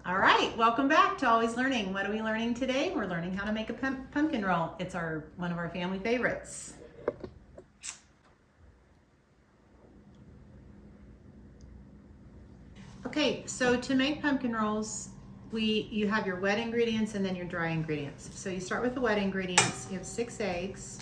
All right, welcome back to Always Learning. What are we learning today? We're learning how to make a pumpkin roll. It's one of our family favorites. Okay, so to make pumpkin rolls, you have your wet ingredients and then your dry ingredients. So you start with the wet ingredients. You have 6 eggs.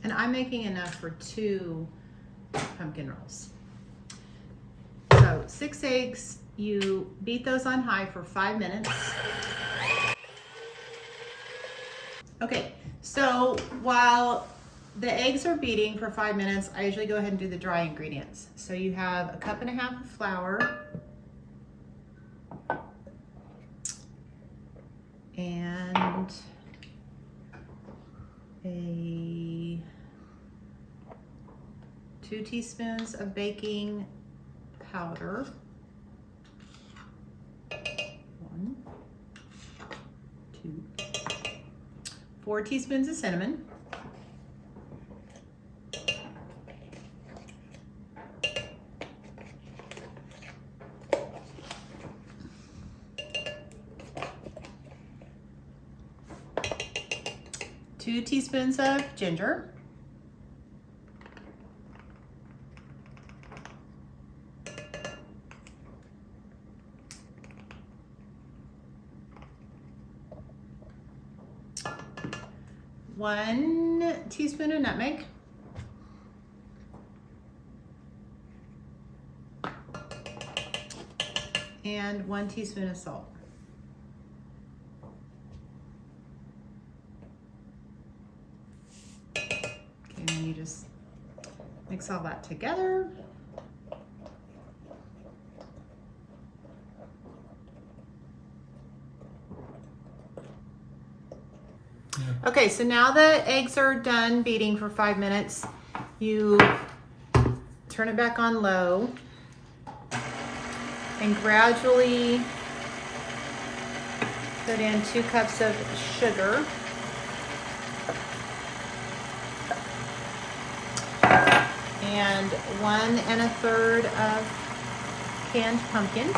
And I'm making enough for 2 pumpkin rolls. So 6 eggs, you beat those on high for 5 minutes. Okay, so while the eggs are beating for 5 minutes, I usually go ahead and do the dry ingredients. So you have 1.5 cups of flour and 2 teaspoons of baking powder, 1, 2, 4 teaspoons of cinnamon, 2 teaspoons of ginger, 1 teaspoon of nutmeg, and 1 teaspoon of salt. Okay, and then you just mix all that together. Okay, so now the eggs are done beating for 5 minutes. You turn it back on low and gradually put in 2 cups of sugar and 1 1/3 of canned pumpkin.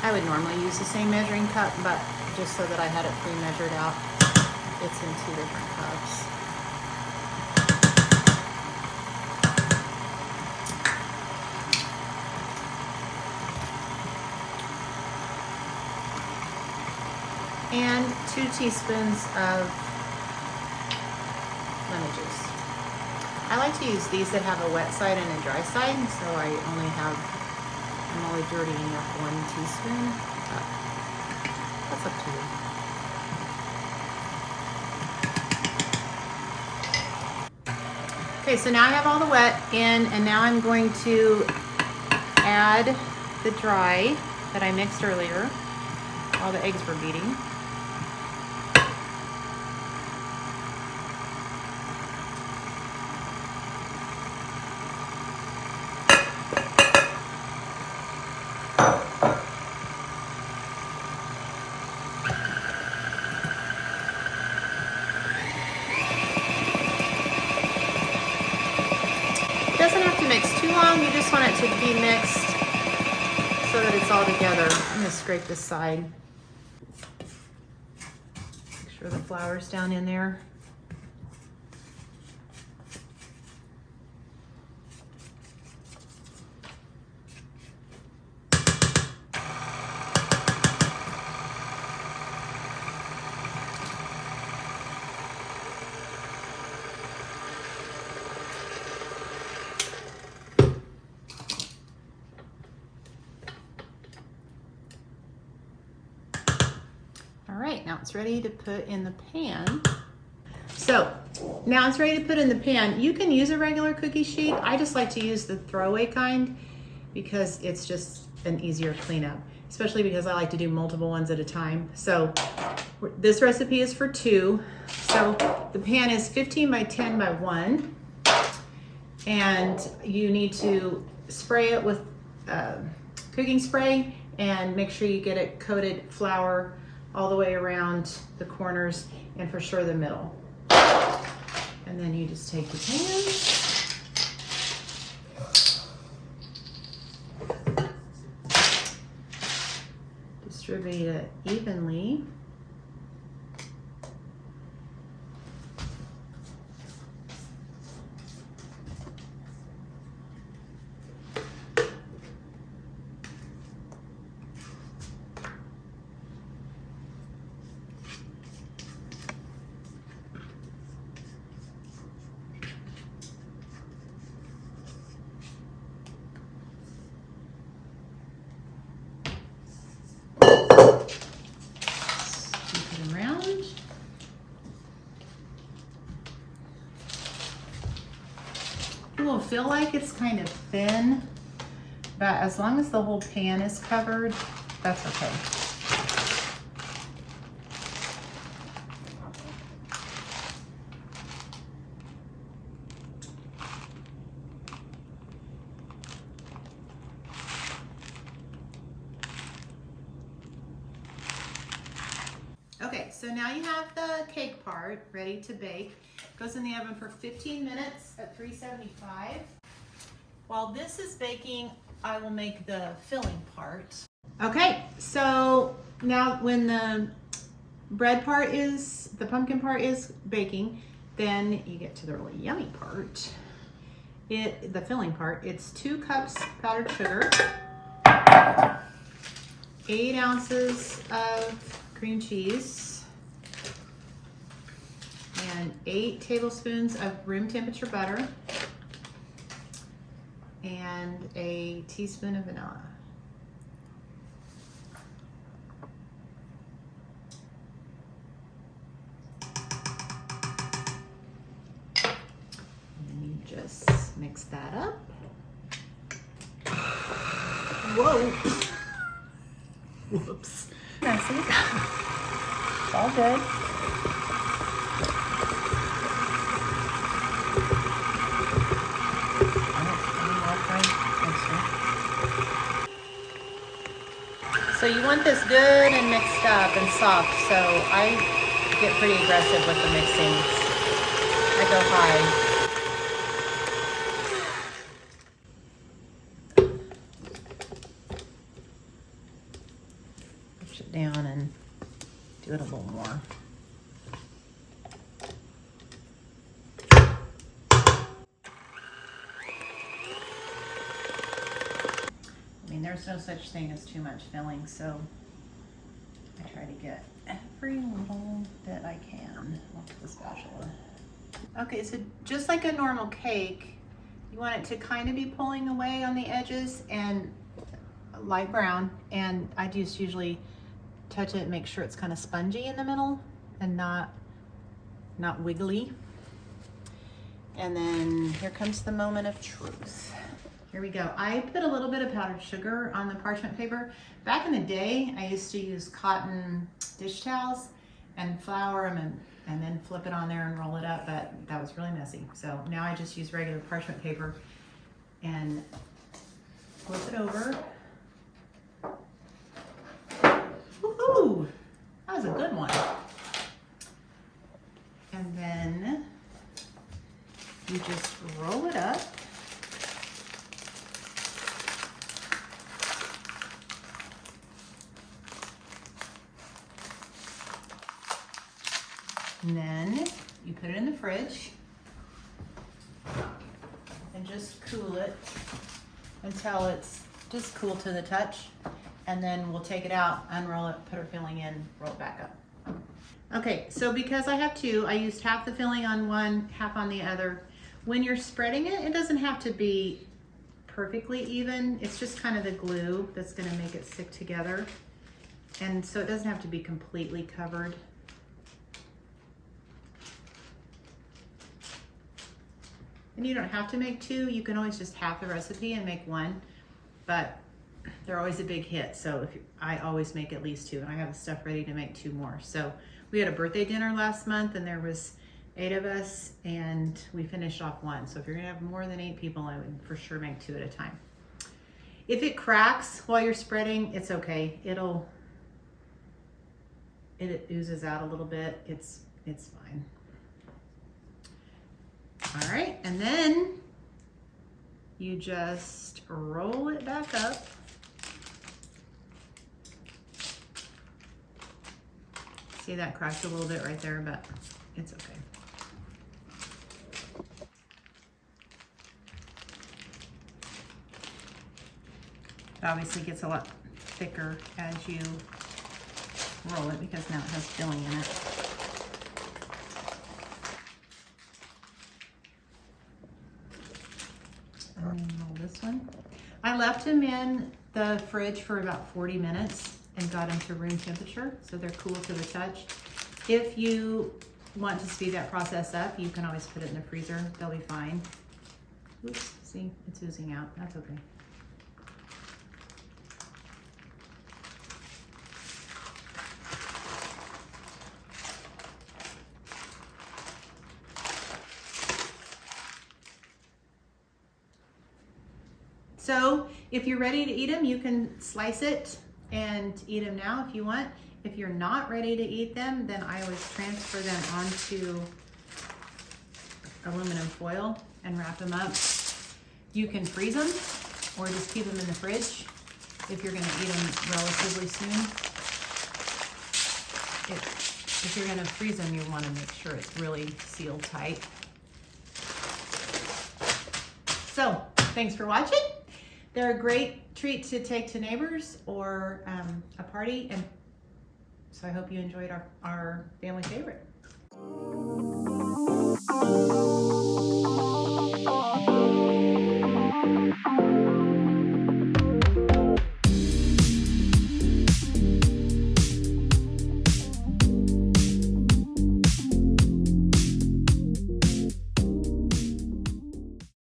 I would normally use the same measuring cup, but just so that I had it pre-measured out, it's in 2 different cups. And 2 teaspoons of lemon juice. I like to use these that have a wet side and a dry side, so I'm only dirtying up 1 teaspoon, but that's up to you. Okay, so now I have all the wet in, and now I'm going to add the dry that I mixed earlier while the eggs were beating. It doesn't have to mix too long, you just want it to be mixed so that it's all together. I'm going to scrape this side. Make sure the flour's down in there. All right, now it's ready to put in the pan. So now it's ready to put in the pan. You can use a regular cookie sheet. I just like to use the throwaway kind because it's just an easier cleanup, especially because I like to do multiple ones at a time. So this recipe is for 2. So the pan is 15 by 10 by 1. And you need to spray it with cooking spray and make sure you get it coated flour all the way around the corners and for sure the middle. And then you just take your pan, distribute it evenly. It will feel like it's kind of thin, but as long as the whole pan is covered, that's okay. Okay, so now you have the cake part ready to bake. Goes in the oven for 15 minutes at 375. While this is baking, I will make the filling part. Okay, so now when the bread part is, the pumpkin part is baking, then you get to the really yummy part. The filling part. It's 2 cups powdered sugar, 8 ounces of cream cheese, and 8 tablespoons of room temperature butter, and a teaspoon of vanilla. And you just mix that up. Whoa! Whoops. Messy. It's all good. So you want this good and mixed up and soft, so I get pretty aggressive with the mixing. I go high. Push it down and do it a little more. There's no such thing as too much filling, so I try to get every little bit I can with the spatula. Okay, so just like a normal cake, you want it to kind of be pulling away on the edges and light brown, and I just usually touch it and make sure it's kind of spongy in the middle and not wiggly. And then here comes the moment of truth. Here we go. I put a little bit of powdered sugar on the parchment paper. Back in the day, I used to use cotton dish towels and flour them and then flip it on there and roll it up, but that was really messy. So now I just use regular parchment paper and flip it over. Woohoo! That was a good one. And then you just roll it up. And then you put it in the fridge and just cool it until it's just cool to the touch. And then we'll take it out, unroll it, put our filling in, roll it back up. Okay, so because I have 2, I used half the filling on one, half on the other. When you're spreading it, it doesn't have to be perfectly even. It's just kind of the glue that's gonna make it stick together. And so it doesn't have to be completely covered. And you don't have to make 2. You can always just half the recipe and make 1, but they're always a big hit. So I always make at least 2, and I have the stuff ready to make 2 more. So we had a birthday dinner last month, and there was 8 of us, and we finished off 1. So if you're gonna have more than 8 people, I would for sure make 2 at a time. If it cracks while you're spreading, it's okay. It oozes out a little bit. It's fine. All right, and then you just roll it back up. See, that cracked a little bit right there, but it's okay. It obviously gets a lot thicker as you roll it because now it has filling in it. And then roll this one. I left them in the fridge for about 40 minutes and got them to room temperature, so they're cool to the touch. If you want to speed that process up, you can always put it in the freezer. They'll be fine. Oops, see, it's oozing out. That's okay. So if you're ready to eat them, you can slice it and eat them now if you want. If you're not ready to eat them, then I always transfer them onto aluminum foil and wrap them up. You can freeze them or just keep them in the fridge if you're gonna eat them relatively soon. If you're gonna freeze them, you wanna make sure it's really sealed tight. So, thanks for watching. They're a great treat to take to neighbors or a party, and so I hope you enjoyed our family favorite.